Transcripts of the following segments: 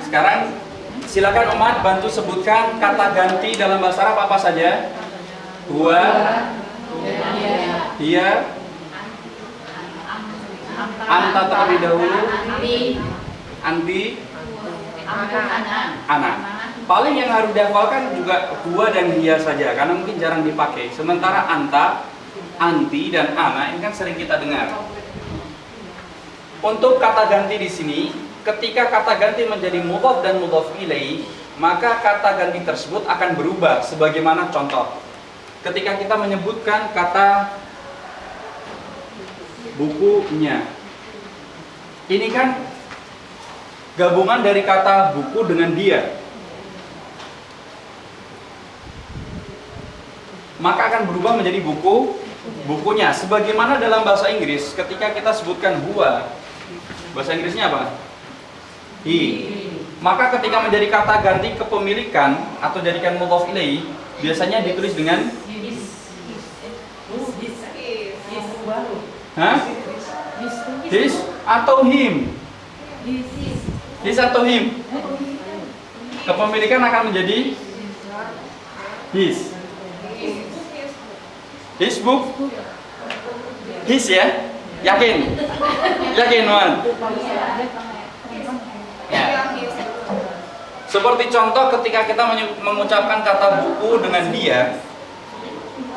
Sekarang silakan Umat bantu sebutkan kata ganti dalam bahasa Arab apa saja. Huwa, hiya, anta terlebih dahulu, anti, ana. Paling yang harus dihafalkan juga huwa dan hiya saja karena mungkin jarang dipakai. Sementara anta, anti dan ana ini kan sering kita dengar. Untuk kata ganti di sini, ketika kata ganti menjadi mudhaf dan mudhaf ilaih, maka kata ganti tersebut akan berubah sebagaimana contoh. Ketika kita menyebutkan kata bukunya, ini kan gabungan dari kata buku dengan dia, maka akan berubah menjadi bukunya. Sebagaimana dalam bahasa Inggris, ketika kita sebutkan huwa, bahasa Inggrisnya apa? He. Maka ketika menjadi kata ganti kepemilikan atau jadikan mudhaf ilaih, biasanya ditulis dengan his atau him. His atau him. Kepemilikan akan menjadi his. His book. His ya? Yakin? Yakin, Wan? Ya. Seperti contoh ketika kita mengucapkan kata buku dengan dia,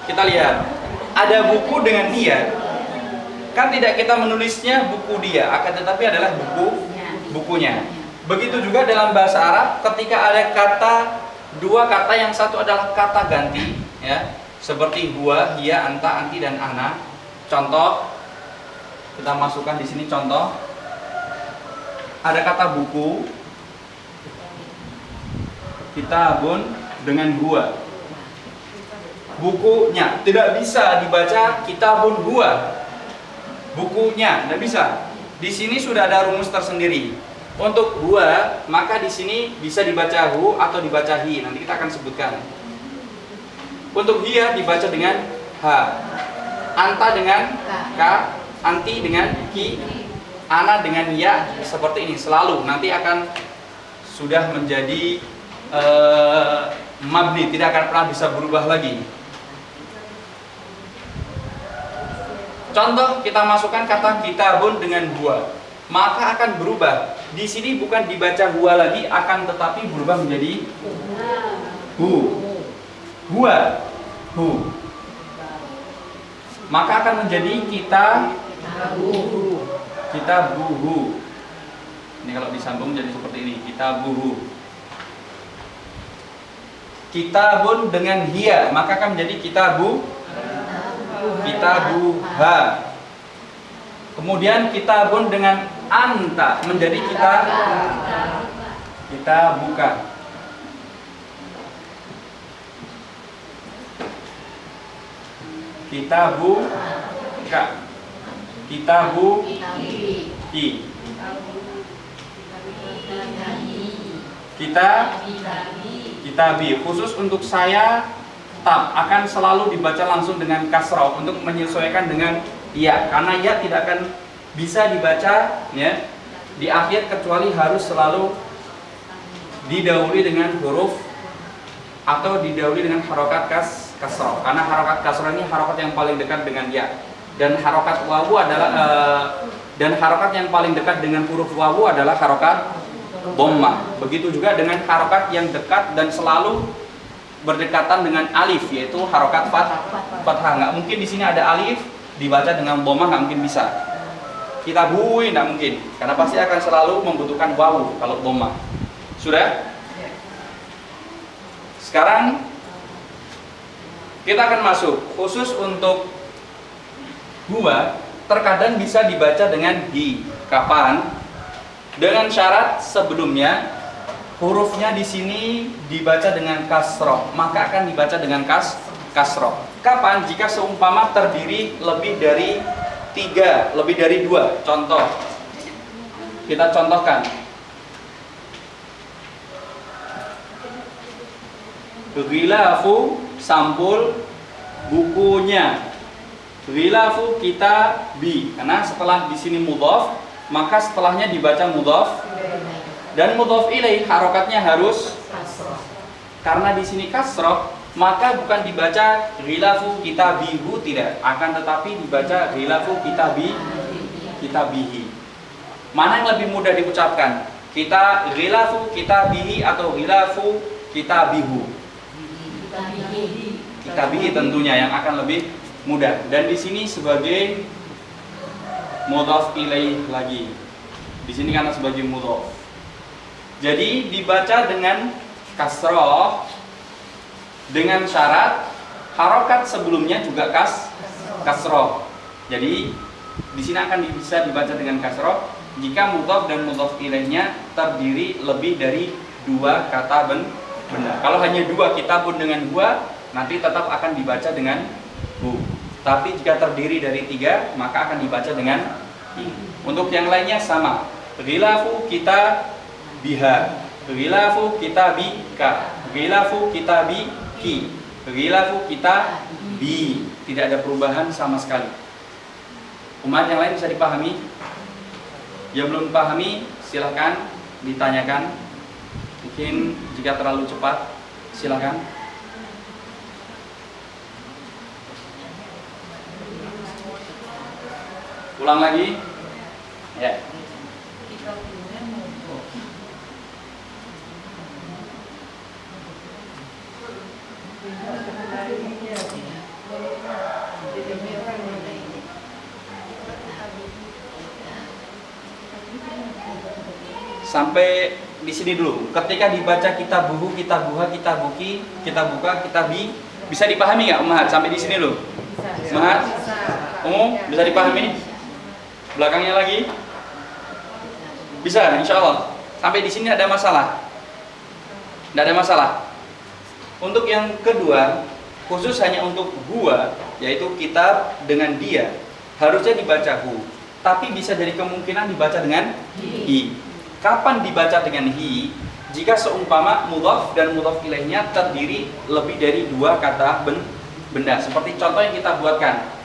kita lihat ada buku dengan dia, kan tidak kita menulisnya buku dia, akan tetapi adalah bukunya. Begitu juga dalam bahasa Arab, ketika ada dua kata yang satu adalah kata ganti, ya, seperti huwa, hiya, anta, anti dan ana. Contoh, kita masukkan di sini contoh. Ada kata buku, kitabun dengan huwa. Bukunya tidak bisa dibaca kitabun huwa. Bukunya tidak bisa. Di sini sudah ada rumus tersendiri. Untuk huwa, maka di sini bisa dibaca hu atau dibaca hi. Nanti kita akan sebutkan. Untuk hiya dibaca dengan ha. Anta dengan k, anti dengan ki, ana dengan ya, seperti ini selalu. Nanti akan sudah menjadi mabni, tidak akan pernah bisa berubah lagi. Contoh, kita masukkan kata kitabun dengan huwa, maka akan berubah. Di sini bukan dibaca huwa lagi, akan tetapi berubah menjadi hu. Huwa, hu. Maka akan menjadi kitabuhu. Ini kalau disambung jadi seperti ini, kitabuhu. Kitabun dengan hiya, maka akan menjadi kitabuha. Kemudian kitabun dengan anta menjadi kitabuka. Kitabuka. Kitabuki. Kitabi. Khusus untuk saya, tab akan selalu dibaca langsung dengan kasrah untuk menyesuaikan dengan ya, karena ya tidak akan bisa dibaca ya di akhir kecuali harus selalu didahului dengan huruf atau didahului dengan harokat kasrah, karena harokat kasrah ini harokat yang paling dekat dengan ya, dan harokat wawu adalah dan harokat yang paling dekat dengan huruf wawu adalah harokat dhammah. Begitu juga dengan harokat yang dekat dan selalu berdekatan dengan alif, yaitu harokat fathah. Nggak mungkin di sini ada alif dibaca dengan dhammah, nggak mungkin bisa. Kitabui nggak mungkin, karena pasti akan selalu membutuhkan wawu kalau dhammah. Sudah? Sekarang kita akan masuk khusus untuk huwa, terkadang bisa dibaca dengan hi. Kapan? Dengan syarat sebelumnya hurufnya di sini dibaca dengan kasroh, maka akan dibaca dengan kasroh. Kapan? Jika seumpama terdiri lebih dari 3, lebih dari 2. Contoh, kita contohkan. Ghilafu, sampul bukunya. Ghilafu kitabi, karena setelah di sini mudhaf, maka setelahnya dibaca mudhaf Dan mudhaf ilaih harokatnya harus karena di sini kasroh, maka bukan dibaca ghilafu kitabihu, tidak, akan tetapi dibaca ghilafu kitabihi. Mana yang lebih mudah diucapkan? Kita ghilafu kitabihi atau ghilafu kitabihu? Kitabihi tentunya yang akan lebih mudah. Dan di sini sebagai mudhaf ilaih lagi. Di sini karena sebagai mudhaf. Jadi dibaca dengan kasroh dengan syarat harokat sebelumnya juga kasroh. Jadi di sini akan bisa dibaca dengan kasroh jika mudhaf dan mudhaf ilaihnya terdiri lebih dari dua kata benda. Kalau hanya dua kitabun dengan huwa, nanti tetap akan dibaca dengan hu. Tapi jika terdiri dari tiga, maka akan dibaca dengan i. Untuk yang lainnya sama. Ghilafu kita biha, ghilafu kita bika, ghilafu kita biki, ghilafu kita bi. Tidak ada perubahan sama sekali. Umat yang lain bisa dipahami? Yang belum dipahami silakan ditanyakan. Mungkin jika terlalu cepat silakan. Ulang lagi. Ya. Sampai di sini dulu. Ketika dibaca kitabuhu, kitabuha, kitabuki, kitabuka, kitabi, bisa dipahami nggak, Umahat? Sampai di sini dulu. Umahat? Bisa dipahami? Belakangnya lagi? Bisa, insya Allah. Sampai di sini ada masalah? Tidak ada masalah. Untuk yang kedua, khusus hanya untuk huwa, yaitu kitab dengan dia, harusnya dibaca hu. Tapi bisa jadi kemungkinan dibaca dengan hi. Kapan dibaca dengan hi? Jika seumpama mudhaf dan mudhaf ilaihnya terdiri lebih dari dua kata benda. Seperti contoh yang kita buatkan.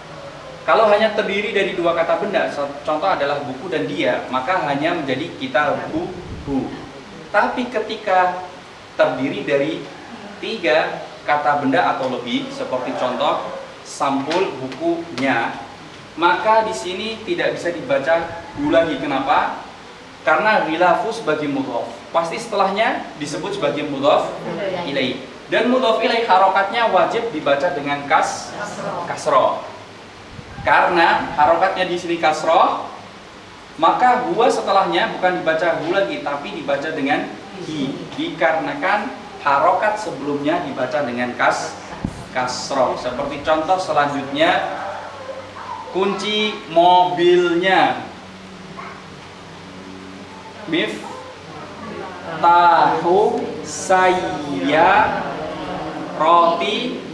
Kalau hanya terdiri dari dua kata benda, contoh adalah buku dan dia, maka hanya menjadi kitabuhu. Tapi ketika terdiri dari tiga kata benda atau lebih, seperti contoh sampul bukunya, maka di sini tidak bisa dibaca hu lagi. Kenapa? Karena ghilafu sebagai mudhaf, pasti setelahnya disebut sebagai mudhaf ilaih. Dan mudhaf ilaih harokatnya wajib dibaca dengan kasroh. Karena harokatnya di sini kasroh, maka huwa setelahnya bukan dibaca hu lagi, tapi dibaca dengan hi. Dikarenakan harokat sebelumnya dibaca dengan kasroh. Seperti contoh selanjutnya, kunci mobilnya. Miftahu saya roti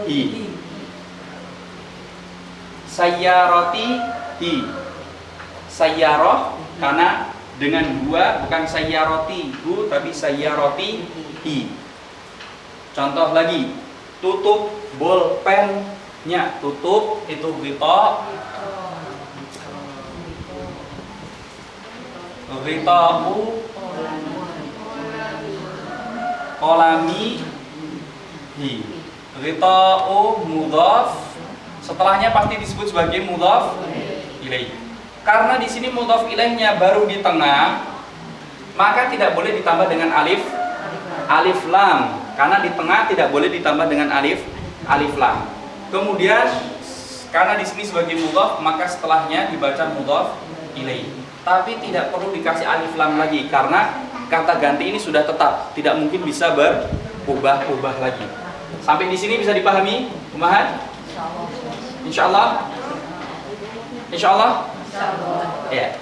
hi. Sayyarati hi. Sayyarah karena dengan dua, bukan sayyarati hu, tapi sayyarati hi. Contoh lagi, tutup bolpennya. Tutup itu ghita, ghita'u kolami hi. Ghita'u mudhaf, setelahnya pasti disebut sebagai mudhaf ilaih. Karena di sini mudhaf ilaihnya baru di tengah, maka tidak boleh ditambah dengan alif lam. Karena di tengah tidak boleh ditambah dengan alif lam. Kemudian karena di sini sebagai mudhaf, maka setelahnya dibaca mudhaf ilaih. Tapi tidak perlu dikasih alif lam lagi karena kata ganti ini sudah tetap, tidak mungkin bisa berubah-ubah lagi. Sampai di sini bisa dipahami, Umahat? Insyaallah. Insyaallah. Ya.